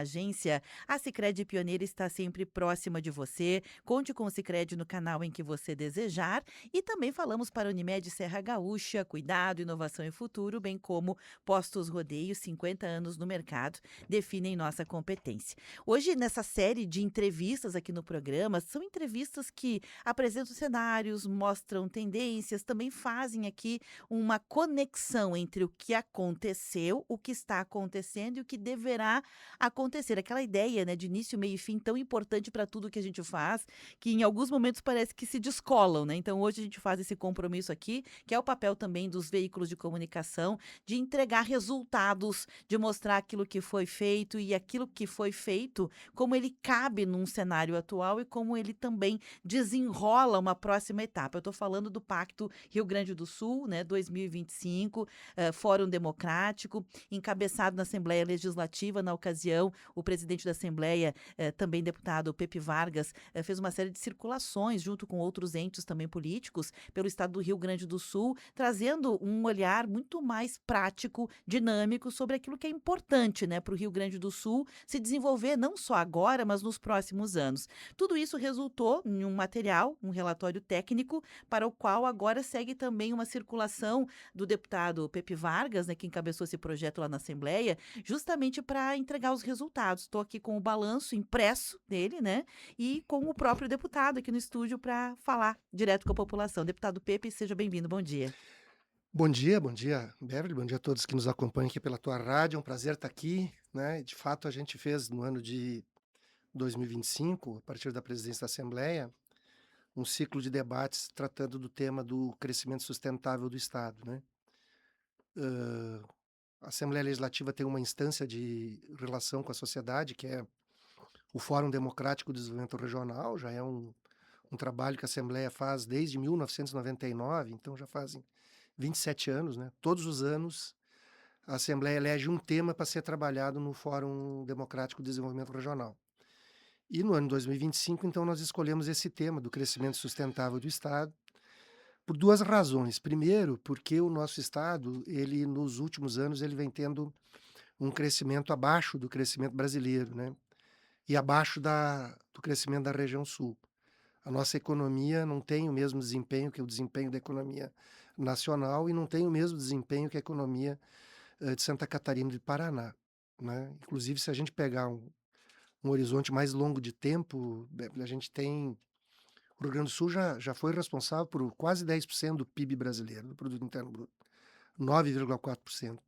Agência, a Sicredi Pioneira está sempre próxima de você. Conte com o Sicredi no canal em que você desejar. E também falamos para a Unimed Serra Gaúcha, cuidado, inovação e futuro, bem como Postos Rodeio, 50 anos no mercado, definem nossa competência. Hoje, nessa série de entrevistas aqui no programa, são entrevistas que apresentam cenários, mostram tendências, também fazem aqui uma conexão entre o que aconteceu, o que está acontecendo e o que deverá acontecer. Aquela ideia, né, de início, meio e fim tão importante para tudo que a gente faz, que em alguns momentos parece que se descolam, né? Então hoje a gente faz esse compromisso aqui, que é o papel também dos veículos de comunicação, de entregar resultados, de mostrar aquilo que foi feito e aquilo que foi feito, como ele cabe num cenário atual e como ele também desenrola uma próxima etapa. Eu estou falando do Pacto Rio Grande do Sul, né, 2025, Fórum Democrático, encabeçado na Assembleia Legislativa na ocasião, o presidente da Assembleia, também deputado Pepe Vargas, fez uma série de circulações junto com outros entes também políticos pelo estado do Rio Grande do Sul, trazendo um olhar muito mais prático, dinâmico sobre aquilo que é importante, né, para o Rio Grande do Sul se desenvolver não só agora, mas nos próximos anos. Tudo isso resultou em um material, um relatório técnico, para o qual agora segue também uma circulação do deputado Pepe Vargas, né, que encabeçou esse projeto lá na Assembleia, justamente para entregar os resultados. Estou aqui com o balanço impresso dele, né? E com o próprio deputado aqui no estúdio para falar direto com a população. Deputado Pepe, seja bem-vindo. Bom dia. Bom dia, Beverly, bom dia a todos que nos acompanham aqui pela tua rádio, é um prazer estar aqui, né? De fato, a gente fez no ano de 2025, a partir da presidência da Assembleia, um ciclo de debates tratando do tema do crescimento sustentável do Estado, né? Hã, a Assembleia Legislativa tem uma instância de relação com a sociedade, que é o Fórum Democrático de Desenvolvimento Regional, já é um trabalho que a Assembleia faz desde 1999, então já fazem 27 anos, né? Todos os anos a Assembleia elege um tema para ser trabalhado no Fórum Democrático de Desenvolvimento Regional. E no ano 2025, então, nós escolhemos esse tema do crescimento sustentável do Estado, por duas razões. Primeiro, porque o nosso Estado, ele nos últimos anos, ele vem tendo um crescimento abaixo do crescimento brasileiro, né? E abaixo do crescimento da região sul. A nossa economia não tem o mesmo desempenho que o desempenho da economia nacional e não tem o mesmo desempenho que a economia de Santa Catarina e do Paraná, né. Inclusive, se a gente pegar um horizonte mais longo de tempo, a gente tem o Rio Grande do Sul já foi responsável por quase 10% do PIB brasileiro, do produto interno bruto, 9,4%.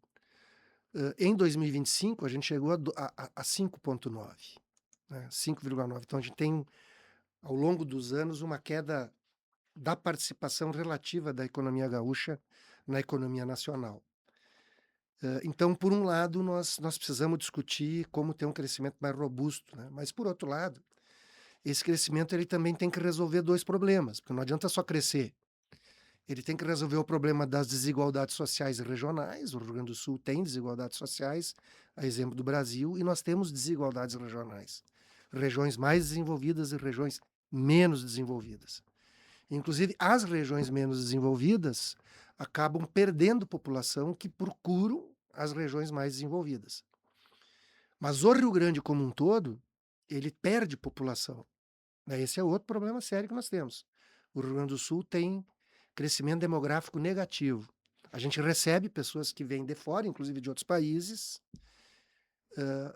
Em 2025, a gente chegou a 5,9, né, 5,9. Então a gente tem, ao longo dos anos, uma queda da participação relativa da economia gaúcha na economia nacional. Então, por um lado, nós precisamos discutir como ter um crescimento mais robusto, né, mas por outro lado, esse crescimento ele também tem que resolver 2 problemas, porque não adianta só crescer, ele tem que resolver o problema das desigualdades sociais e regionais. O Rio Grande do Sul tem desigualdades sociais, a exemplo do Brasil, e nós temos desigualdades regionais, regiões mais desenvolvidas e regiões menos desenvolvidas. Inclusive, as regiões menos desenvolvidas acabam perdendo população que procuram as regiões mais desenvolvidas. Mas o Rio Grande como um todo, ele perde população, né? Esse é outro problema sério que nós temos. O Rio Grande do Sul tem crescimento demográfico negativo. A gente recebe pessoas que vêm de fora, inclusive de outros países,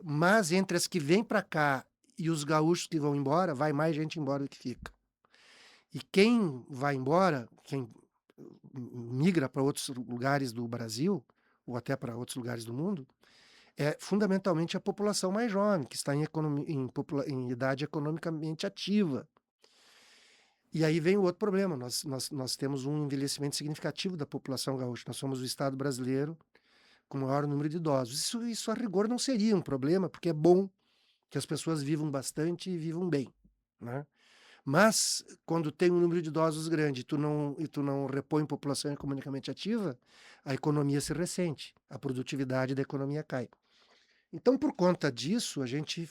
mas entre as que vêm para cá e os gaúchos que vão embora, vai mais gente embora do que fica. E quem vai embora, quem migra para outros lugares do Brasil, ou até para outros lugares do mundo, é fundamentalmente a população mais jovem, que está em idade economicamente ativa. E aí vem o outro problema, nós temos um envelhecimento significativo da população gaúcha, nós somos o estado brasileiro com o maior número de idosos. Isso a rigor não seria um problema, porque é bom que as pessoas vivam bastante e vivam bem, né? Mas, quando tem um número de idosos grande e tu não repõe população economicamente ativa, a economia se ressente, a produtividade da economia cai. Então, por conta disso, a gente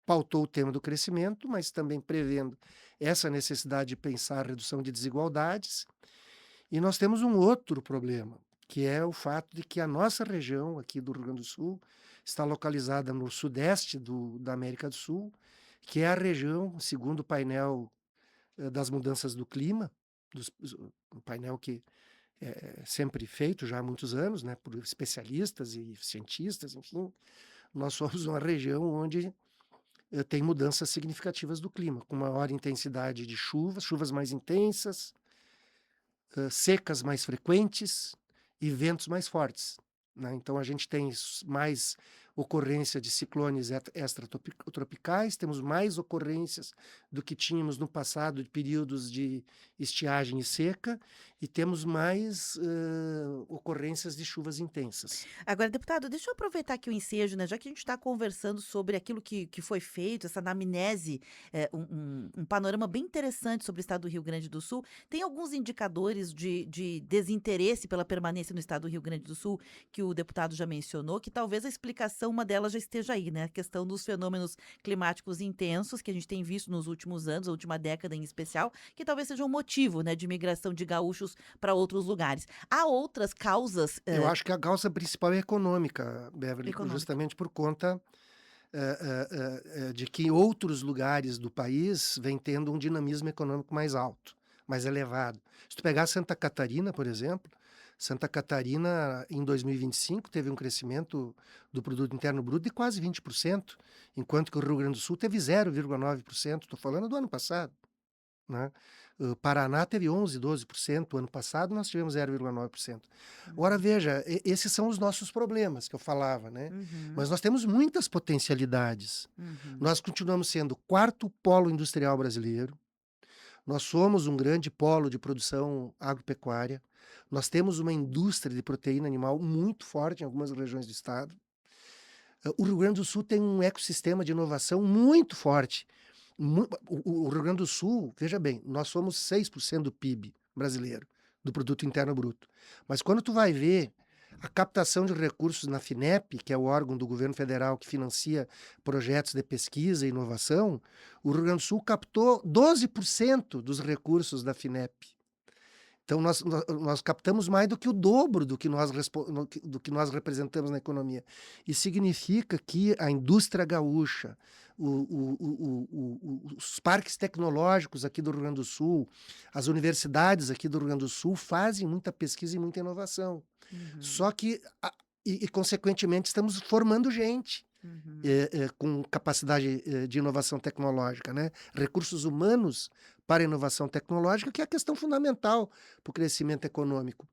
pautou o tema do crescimento, mas também prevendo essa necessidade de pensar a redução de desigualdades. E nós temos um outro problema, que é o fato de que a nossa região aqui do Rio Grande do Sul está localizada no sudeste da América do Sul, que é a região, segundo o painel das mudanças do clima, um painel que é sempre feito já há muitos anos, né, por especialistas e cientistas, enfim, nós somos uma região onde tem mudanças significativas do clima, com maior intensidade de chuvas, chuvas mais intensas, secas mais frequentes e ventos mais fortes, né? Então a gente tem mais ocorrência de ciclones extratropicais, temos mais ocorrências do que tínhamos no passado de períodos de estiagem e seca, e temos mais ocorrências de chuvas intensas. Agora, deputado, deixa eu aproveitar aqui o ensejo, né? Já que a gente está conversando sobre aquilo que foi feito, essa anamnese, um panorama bem interessante sobre o estado do Rio Grande do Sul. Tem alguns indicadores de desinteresse pela permanência no estado do Rio Grande do Sul que o deputado já mencionou, que talvez a explicação, uma delas já esteja aí, né? A questão dos fenômenos climáticos intensos que a gente tem visto nos últimos anos, a última década em especial, que talvez seja um motivo, né, de migração de gaúchos para outros lugares. Há outras causas Eu acho que a causa principal é econômica, Beverly, econômicas. justamente por conta de que outros lugares do país vêm tendo um dinamismo econômico mais alto, mais elevado. Se tu pegar Santa Catarina, por exemplo, Santa Catarina em 2025 teve um crescimento do produto interno bruto de quase 20%, enquanto que o Rio Grande do Sul teve 0,9%. Estou falando do ano passado, né? O Paraná teve 11, 12%, o ano passado nós tivemos 0,9%. Agora Uhum, veja, esses são os nossos problemas que eu falava, né? uhum, Mas nós temos muitas potencialidades. uhum. Nós continuamos sendo o quarto polo industrial brasileiro, nós somos um grande polo de produção agropecuária, nós temos uma indústria de proteína animal muito forte em algumas regiões do estado. O Rio Grande do Sul tem um ecossistema de inovação muito forte. O Rio Grande do Sul, veja bem, nós somos 6% do PIB brasileiro, do produto interno bruto. Mas quando tu vai ver a captação de recursos na Finep, que é o órgão do governo federal que financia projetos de pesquisa e inovação, o Rio Grande do Sul captou 12% dos recursos da Finep. Então, nós captamos mais do que o dobro do que nós representamos na economia. Isso significa que a indústria gaúcha, os parques tecnológicos aqui do Rio Grande do Sul, as universidades aqui do Rio Grande do Sul fazem muita pesquisa e muita inovação. Uhum, Só que, consequentemente, estamos formando gente uhum, com capacidade de inovação tecnológica, né? Recursos humanos para inovação tecnológica, que é a questão fundamental para o crescimento econômico.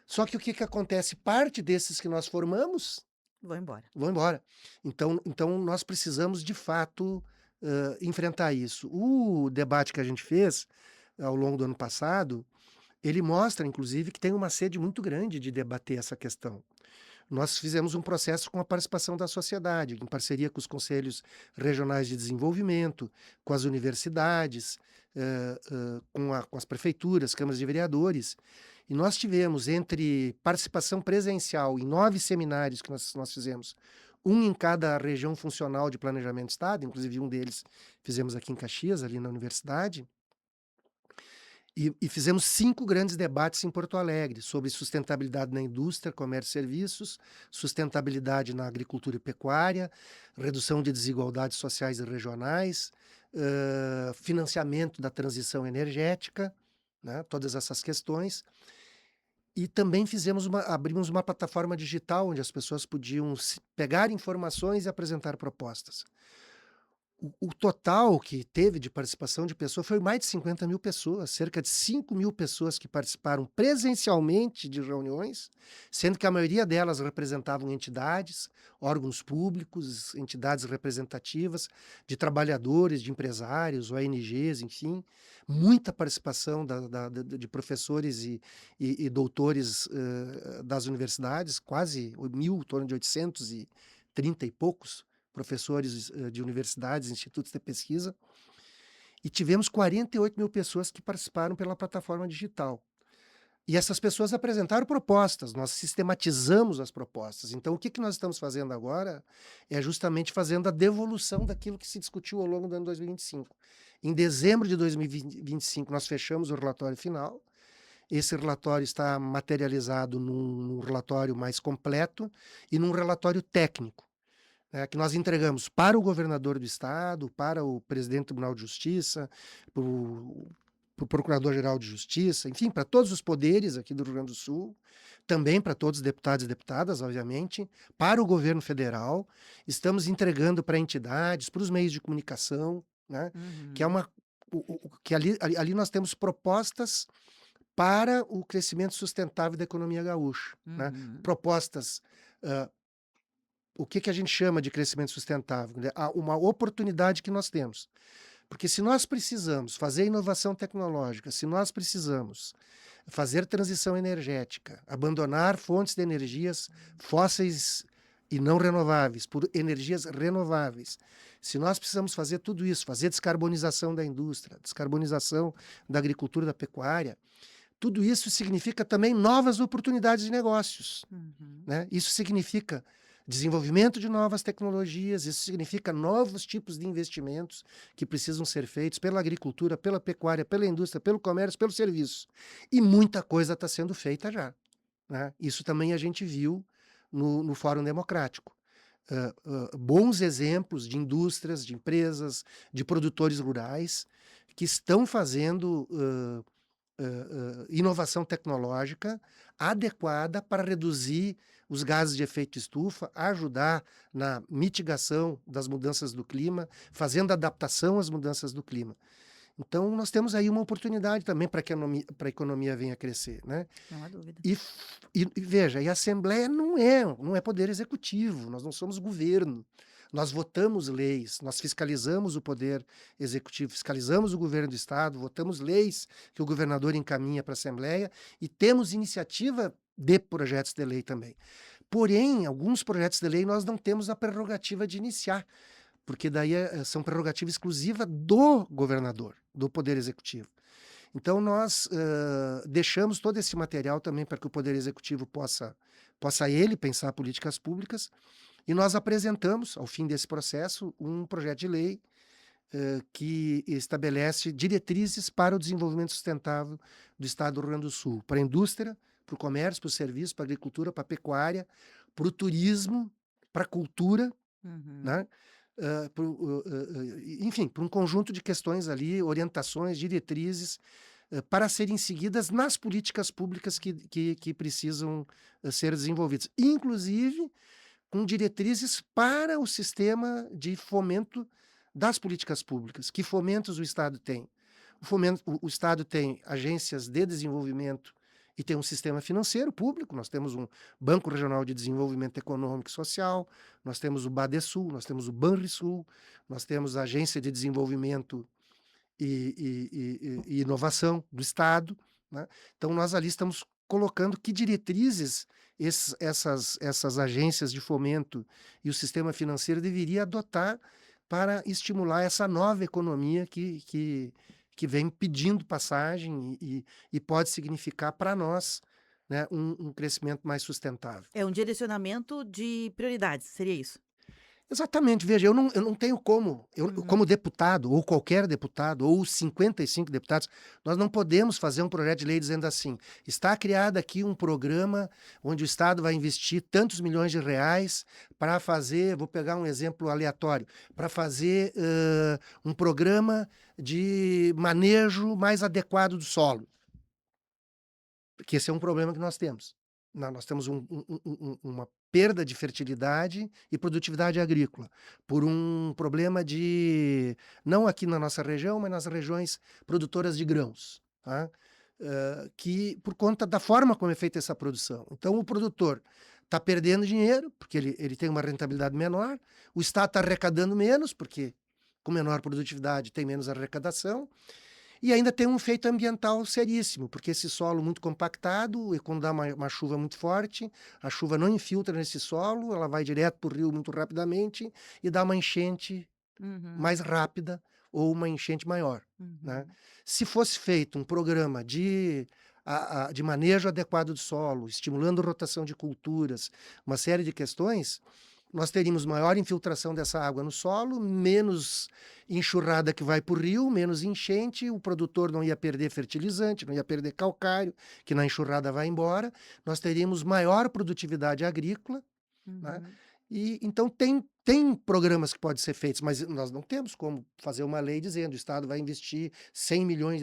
Só que o que acontece? Parte desses que nós formamos vou embora. vão embora. Então nós precisamos, de fato, enfrentar isso. O debate que a gente fez ao longo do ano passado, ele mostra, inclusive, que tem uma sede muito grande de debater essa questão. Nós fizemos um processo com a participação da sociedade, em parceria com os conselhos regionais de desenvolvimento, com as universidades, com as prefeituras, câmaras de vereadores. E nós tivemos, entre participação presencial em 9 seminários que nós fizemos, um em cada região funcional de planejamento do Estado, inclusive um deles fizemos aqui em Caxias, ali na universidade, e fizemos 5 grandes debates em Porto Alegre sobre sustentabilidade na indústria, comércio e serviços, sustentabilidade na agricultura e pecuária, redução de desigualdades sociais e regionais, financiamento da transição energética, né, todas essas questões. E também abrimos uma plataforma digital onde as pessoas podiam pegar informações e apresentar propostas. O total que teve de participação de pessoas foi mais de 50.000 pessoas, cerca de 5.000 pessoas que participaram presencialmente de reuniões, sendo que a maioria delas representavam entidades, órgãos públicos, entidades representativas de trabalhadores, de empresários, ONGs, enfim. Muita participação de professores e doutores das universidades, quase 1.000, em torno de 830 e poucos professores de universidades, institutos de pesquisa, e tivemos 48.000 pessoas que participaram pela plataforma digital. E essas pessoas apresentaram propostas, nós sistematizamos as propostas. Então, o que nós estamos fazendo agora é justamente fazendo a devolução daquilo que se discutiu ao longo do ano 2025. Em dezembro de 2025, nós fechamos o relatório final. Esse relatório está materializado num relatório mais completo e num relatório técnico. né, que nós entregamos para o governador do estado, para o presidente do Tribunal de Justiça, para o Procurador-Geral de Justiça, enfim, para todos os poderes aqui do Rio Grande do Sul, também para todos os deputados e deputadas, obviamente, para o governo federal. Estamos entregando para entidades, para os meios de comunicação, né, que é Uhum, uma que ali nós temos propostas para o crescimento sustentável da economia gaúcha, né? uhum, Propostas, o que que a gente chama de crescimento sustentável, né? Uma oportunidade que nós temos. Porque se nós precisamos fazer inovação tecnológica, se nós precisamos fazer transição energética, abandonar fontes de energias fósseis e não renováveis por energias renováveis, se nós precisamos fazer tudo isso, fazer descarbonização da indústria, descarbonização da agricultura, da pecuária, tudo isso significa também novas oportunidades de negócios, uhum. né? Isso significa desenvolvimento de novas tecnologias, isso significa novos tipos de investimentos que precisam ser feitos pela agricultura, pela pecuária, pela indústria, pelo comércio, pelo serviço. E muita coisa está sendo feita já, né? Isso também a gente viu no Fórum Democrático. Bons exemplos de indústrias, de empresas, de produtores rurais que estão fazendo inovação tecnológica adequada para reduzir os gases de efeito estufa, ajudar na mitigação das mudanças do clima, fazendo adaptação às mudanças do clima. Então, nós temos aí uma oportunidade também para que a economia venha a crescer, né? Não há dúvida. E veja, e a Assembleia não é poder executivo, nós não somos governo. Nós votamos leis, nós fiscalizamos o poder executivo, fiscalizamos o governo do estado, votamos leis que o governador encaminha para a Assembleia e temos iniciativa de projetos de lei também. Porém, alguns projetos de lei nós não temos a prerrogativa de iniciar, porque daí são prerrogativa exclusiva do governador, do poder executivo. Então, nós deixamos todo esse material também para que o Poder Executivo possa ele pensar políticas públicas, e nós apresentamos, ao fim desse processo, um projeto de lei que estabelece diretrizes para o desenvolvimento sustentável do Estado do Rio Grande do Sul, para a indústria, para o comércio, para o serviço, para a agricultura, para a pecuária, para o turismo, para a cultura, Uhum. né? Enfim, para um conjunto de questões ali, orientações, diretrizes, para serem seguidas nas políticas públicas que precisam ser desenvolvidas, inclusive com diretrizes para o sistema de fomento das políticas públicas. Que fomentos o Estado tem? O Estado tem agências de desenvolvimento e tem um sistema financeiro público. Nós temos um Banco Regional de Desenvolvimento Econômico e Social, nós temos o Badesul, nós temos o Banrisul, nós temos a Agência de Desenvolvimento e inovação do Estado, né? Então, nós ali estamos colocando que diretrizes essas agências de fomento e o sistema financeiro deveria adotar para estimular essa nova economia que vem pedindo passagem e pode significar para nós, né, um crescimento mais sustentável. É um direcionamento de prioridades, seria isso? Exatamente, veja, eu não tenho como, Uhum. como deputado, ou qualquer deputado, ou os 55 deputados, nós não podemos fazer um projeto de lei dizendo assim: está criado aqui um programa onde o Estado vai investir tantos milhões de reais para fazer, vou pegar um exemplo aleatório, para fazer um programa de manejo mais adequado do solo. Porque esse é um problema que nós temos. Nós temos uma perda de fertilidade e produtividade agrícola, por um problema de não aqui na nossa região, mas nas regiões produtoras de grãos, tá? Que por conta da forma como é feita essa produção. Então o produtor está perdendo dinheiro, porque ele tem uma rentabilidade menor, o Estado está arrecadando menos, porque com menor produtividade tem menos arrecadação, e ainda tem um efeito ambiental seríssimo, porque esse solo muito compactado, e quando dá uma chuva muito forte, a chuva não infiltra nesse solo, ela vai direto para o rio muito rapidamente e dá uma enchente Uhum. mais rápida ou uma enchente maior, né? Uhum. Se fosse feito um programa de manejo adequado do solo, estimulando rotação de culturas, uma série de questões, nós teríamos maior infiltração dessa água no solo, menos enxurrada que vai para o rio, menos enchente, o produtor não ia perder fertilizante, não ia perder calcário, que na enxurrada vai embora, nós teríamos maior produtividade agrícola, né? Uhum. E então tem programas que podem ser feitos, mas nós não temos como fazer uma lei dizendo: o Estado vai investir R$ 100 milhões,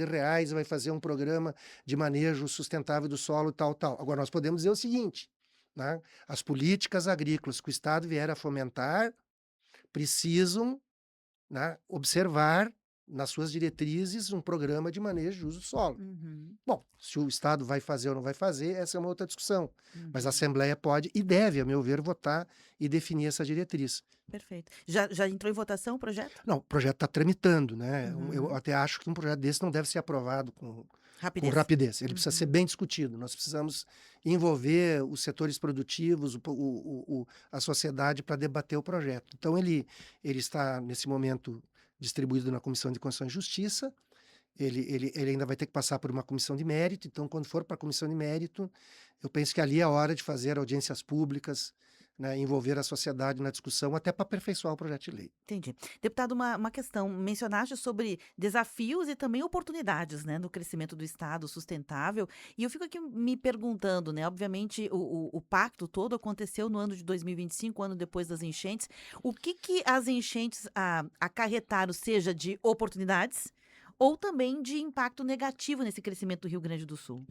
vai fazer um programa de manejo sustentável do solo, tal, tal. Agora nós podemos dizer o seguinte, né, as políticas agrícolas que o Estado vier a fomentar precisam, né, observar nas suas diretrizes um programa de manejo de uso do solo. Uhum, Bom, se o Estado vai fazer ou não vai fazer, essa é uma outra discussão. Mas a uhum. Assembleia pode e deve, a meu ver, votar e definir essa diretriz. Perfeito. Já entrou em votação o projeto? Não, o projeto está tramitando, né? Eu Uhum. até acho que um projeto desse não deve ser aprovado com Rapidez. rapidez. Ele precisa ser Uhum. bem discutido. Nós precisamos envolver os setores produtivos, a sociedade para debater o projeto. Então, ele está, nesse momento, distribuído na Comissão de Constituição e Justiça. Ele ainda vai ter que passar por uma comissão de mérito, então quando for para a comissão de mérito, eu penso que ali é a hora de fazer audiências públicas, né, envolver a sociedade na discussão, até para aperfeiçoar o projeto de lei. Entendi. Deputado, uma questão, mencionaste sobre desafios e também oportunidades, né, no crescimento do Estado sustentável, e eu fico aqui me perguntando, né, obviamente o pacto todo aconteceu no ano de 2025, ano depois das enchentes, o que que as enchentes acarretaram, seja de oportunidades ou também de impacto negativo nesse crescimento do Rio Grande do Sul?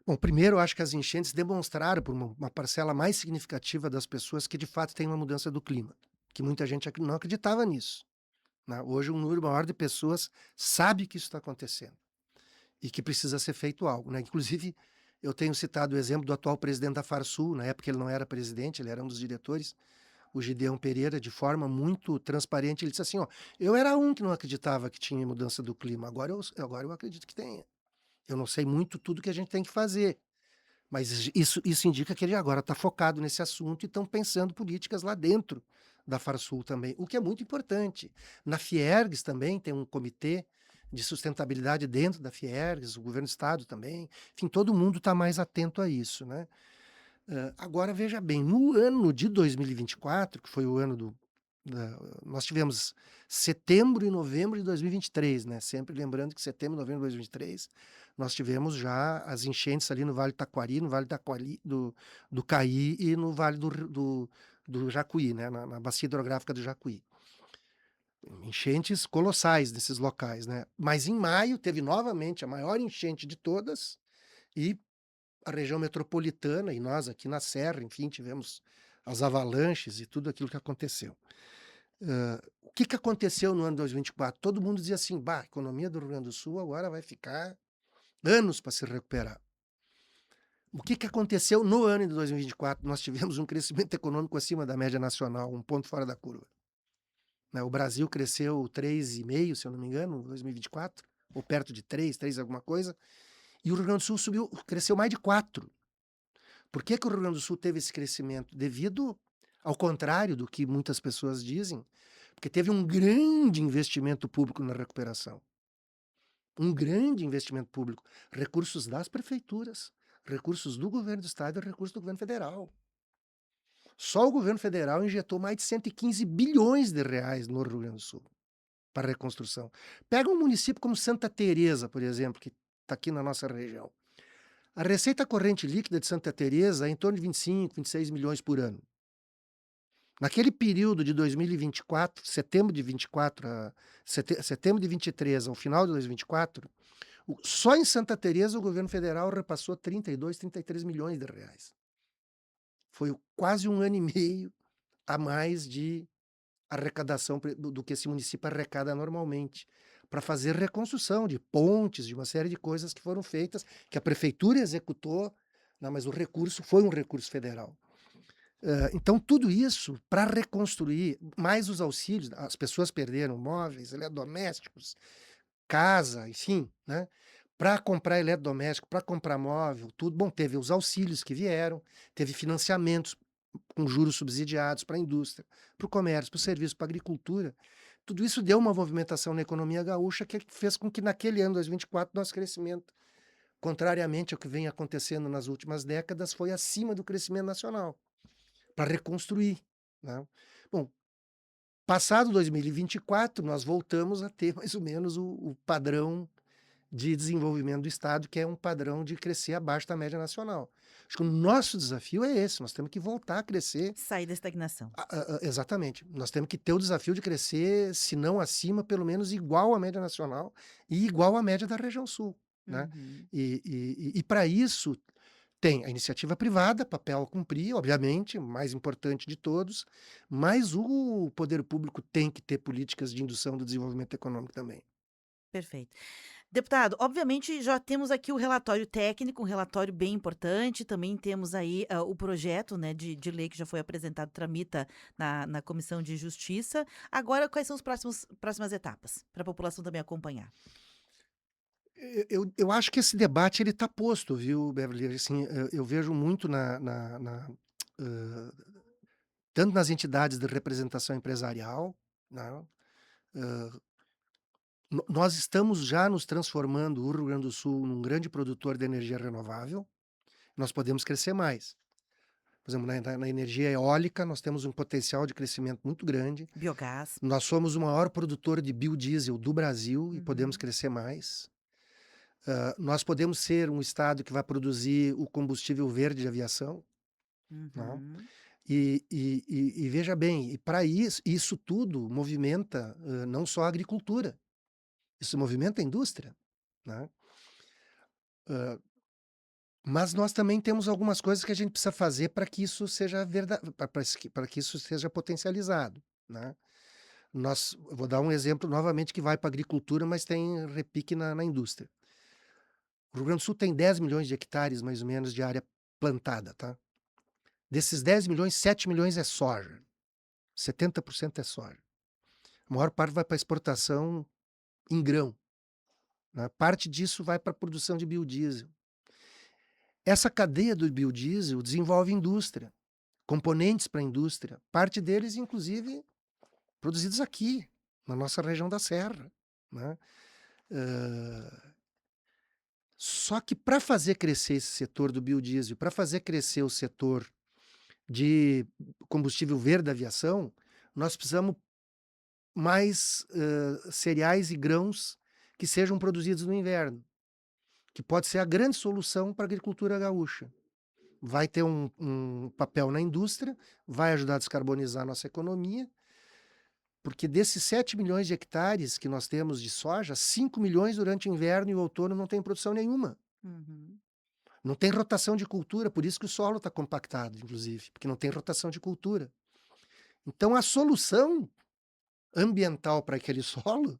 Bom, primeiro eu acho que as enchentes demonstraram para uma parcela mais significativa das pessoas que de fato tem uma mudança do clima, que muita gente não acreditava nisso, né? Hoje um número maior de pessoas sabe que isso está acontecendo e que precisa ser feito algo, né? Inclusive, eu tenho citado o exemplo do atual presidente da Farsul, na época ele não era presidente, ele era um dos diretores, o Gideão Pereira, de forma muito transparente, ele disse assim: ó, eu era um que não acreditava que tinha mudança do clima, agora eu acredito que tenha. Eu não sei muito tudo que a gente tem que fazer, mas isso indica que ele agora está focado nesse assunto e estão pensando políticas lá dentro da Farsul também, o que é muito importante. Na Fiergs também tem um comitê de sustentabilidade dentro da Fiergs, o governo do estado também, enfim, todo mundo está mais atento a isso, né? Agora veja bem, no ano de 2024, que foi o ano nós tivemos setembro e novembro de 2023, né, sempre lembrando que setembro e novembro de 2023, nós tivemos já as enchentes ali no Vale do Taquari, no Vale do Caí e no Vale do Jacuí, né, na bacia hidrográfica do Jacuí. Enchentes colossais nesses locais, né. Mas em maio teve novamente a maior enchente de todas e a região metropolitana e nós aqui na serra, enfim, tivemos as avalanches e tudo aquilo que aconteceu. O que que aconteceu no ano 2024? Todo mundo dizia assim: "Bah, a economia do Rio Grande do Sul agora vai ficar anos para se recuperar". O que que aconteceu no ano de 2024? Nós tivemos um crescimento econômico acima da média nacional, um ponto fora da curva, né. O Brasil cresceu 3,5, se eu não me engano, em 2024, ou perto de 3 alguma coisa, e o Rio Grande do Sul cresceu mais de 4. Por que que o Rio Grande do Sul teve esse crescimento? Devido ao contrário do que muitas pessoas dizem, porque teve um grande investimento público na recuperação, um grande investimento público, recursos das prefeituras, recursos do governo do estado e recursos do governo federal. Só o governo federal injetou mais de R$ 115 bilhões no Rio Grande do Sul para reconstrução. Pega um município como Santa Teresa, por exemplo, que está aqui na nossa região. A receita corrente líquida de Santa Teresa é em torno de 25, 26 milhões por ano. Naquele período de 2024, setembro de 24 a setembro de 23 ao final de 2024, só em Santa Teresa o governo federal repassou 32, 33 milhões de reais. Foi quase um ano e meio a mais de arrecadação do que esse município arrecada normalmente, para fazer reconstrução de pontes, de uma série de coisas que foram feitas, que a prefeitura executou, né, mas o recurso foi um recurso federal. Então tudo isso para reconstruir, mais os auxílios, as pessoas perderam móveis, eletrodomésticos, casa, enfim, né, para comprar eletrodoméstico, para comprar móvel, tudo. Bom, teve os auxílios que vieram, teve financiamentos com juros subsidiados para a indústria, para o comércio, para o serviço, para a agricultura. Tudo isso deu uma movimentação na economia gaúcha que fez com que naquele ano 2024 nosso crescimento, contrariamente ao que vem acontecendo nas últimas décadas, foi acima do crescimento nacional para reconstruir, né. Bom, passado 2024, nós voltamos a ter mais ou menos o padrão de desenvolvimento do estado, que é um padrão de crescer abaixo da média nacional. Acho que o nosso desafio é esse, nós temos que voltar a crescer. Sair da estagnação. Exatamente. Nós temos que ter o desafio de crescer, se não acima, pelo menos igual à média nacional e igual à média da região sul, né. Uhum. E para isso tem a iniciativa privada, papel a cumprir, obviamente, o mais importante de todos, mas o poder público tem que ter políticas de indução do desenvolvimento econômico também. Perfeito. Deputado, obviamente já temos aqui o relatório técnico, um relatório bem importante, também temos aí o projeto, né, de lei que já foi apresentado, tramita na Comissão de Justiça. Agora, quais são as próximas etapas, para a população também acompanhar? Eu acho que esse debate ele está posto, viu, Beverly? Assim, eu vejo muito hã, tanto nas entidades de representação empresarial, né, nós estamos já nos transformando, o Rio Grande do Sul, num grande produtor de energia renovável, nós podemos crescer mais. Por exemplo, na energia eólica, nós temos um potencial de crescimento muito grande. Biogás. Nós somos o maior produtor de biodiesel do Brasil e podemos Uhum, crescer mais. Nós podemos ser um estado que vai produzir o combustível verde de aviação, né? uhum, E veja bem, e para isso tudo movimenta não só a agricultura, isso movimenta a indústria, né? Mas nós também temos algumas coisas que a gente precisa fazer para que isso seja verdade, para que isso seja potencializado, né. Eu vou dar um exemplo novamente que vai para a agricultura, mas tem repique na indústria. O Rio Grande do Sul tem 10 milhões de hectares, mais ou menos, de área plantada, tá. Desses 10 milhões, 7 milhões é soja, 70% é soja. A maior parte vai para exportação em grão, né, parte disso vai para a produção de biodiesel. Essa cadeia do biodiesel desenvolve indústria. Componentes para a indústria, parte deles inclusive produzidos aqui, na nossa região da serra, né. Hã, Só que para fazer crescer esse setor do biodiesel, para fazer crescer o setor de combustível verde da aviação, nós precisamos mais, cereais e grãos que sejam produzidos no inverno, que pode ser a grande solução para a agricultura gaúcha. Vai ter um papel na indústria, vai ajudar a descarbonizar a nossa economia. Porque desses 7 milhões de hectares que nós temos de soja, 5 milhões durante o inverno e o outono não tem produção nenhuma. uhum, Não tem rotação de cultura, por isso que o solo está compactado, inclusive, porque não tem rotação de cultura. Então a solução ambiental para aquele solo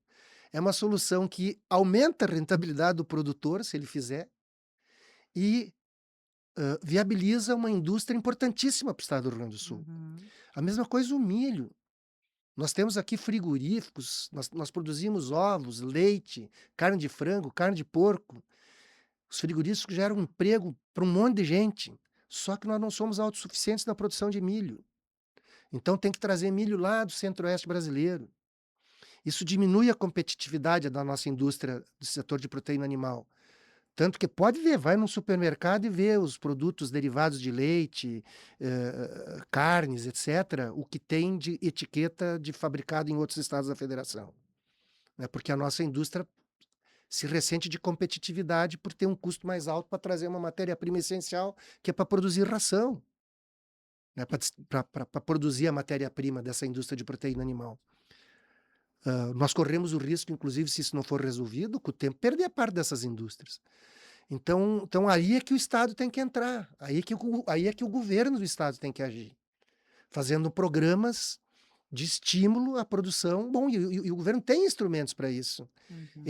é uma solução que aumenta a rentabilidade do produtor, se ele fizer, e viabiliza uma indústria importantíssima para o estado do Rio Grande do Sul. uhum, A mesma coisa o milho. Nós temos aqui frigoríficos, nós produzimos ovos, leite, carne de frango, carne de porco. Os frigoríficos geram emprego para um monte de gente, só que nós não somos autossuficientes na produção de milho. Então tem que trazer milho lá do centro-oeste brasileiro. Isso diminui a competitividade da nossa indústria do setor de proteína animal. Tanto que pode ver, vai num supermercado e vê os produtos derivados de leite, carnes, etc., o que tem de etiqueta de fabricado em outros estados da federação, né? Porque a nossa indústria se ressente de competitividade por ter um custo mais alto para trazer uma matéria-prima essencial, que é para produzir ração, né? Para produzir a matéria-prima dessa indústria de proteína animal. Nós corremos o risco, inclusive, se isso não for resolvido, com o tempo, perder a parte dessas indústrias. Então aí é que o Estado tem que entrar, aí é que o governo do Estado tem que agir, fazendo programas de estímulo à produção. Bom, e o governo tem instrumentos para isso. uhum.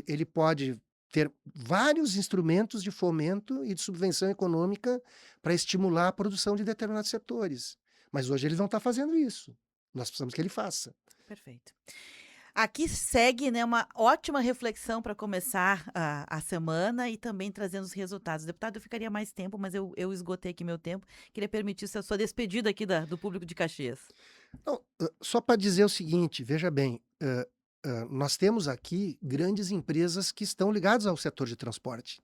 Ele pode ter vários instrumentos de fomento e de subvenção econômica para estimular a produção de determinados setores, mas hoje ele não está fazendo isso. Nós precisamos que ele faça. Perfeito. Aqui segue, né, uma ótima reflexão para começar a semana e também trazendo os resultados. Deputado, eu ficaria mais tempo, mas eu esgotei aqui meu tempo. Queria permitir a sua despedida aqui do público de Caxias. Não, só para dizer o seguinte, veja bem, nós temos aqui grandes empresas que estão ligadas ao setor de transporte,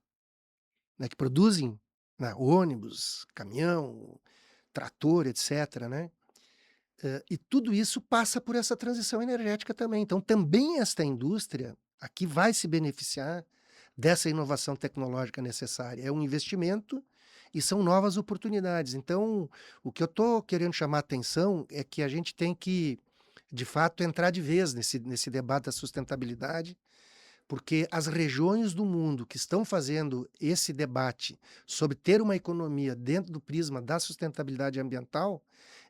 né, que produzem, né, ônibus, caminhão, trator, etc., né. E tudo isso passa por essa transição energética também. Então também esta indústria, aqui vai se beneficiar dessa inovação tecnológica necessária. É um investimento e são novas oportunidades. Então, o que eu estou querendo chamar a atenção é que a gente tem que, de fato, entrar de vez nesse debate da sustentabilidade, porque as regiões do mundo que estão fazendo esse debate sobre ter uma economia dentro do prisma da sustentabilidade ambiental,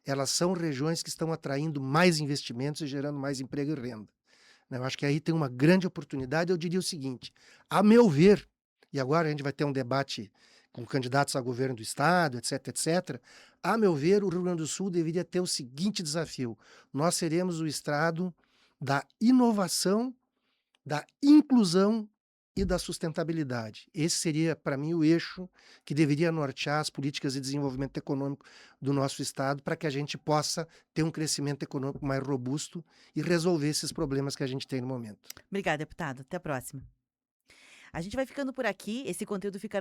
elas são regiões que estão atraindo mais investimentos e gerando mais emprego e renda, né? Eu acho que aí tem uma grande oportunidade. Eu diria o seguinte, a meu ver, e agora a gente vai ter um debate com candidatos a governo do estado, etc, etc. A meu ver, o Rio Grande do Sul deveria ter o seguinte desafio: nós seremos o estado da inovação, da inclusão e da sustentabilidade. Esse seria, para mim, o eixo que deveria nortear as políticas de desenvolvimento econômico do nosso estado, para que a gente possa ter um crescimento econômico mais robusto e resolver esses problemas que a gente tem no momento. Obrigada, deputado. Até a próxima. A gente vai ficando por aqui. Esse conteúdo fica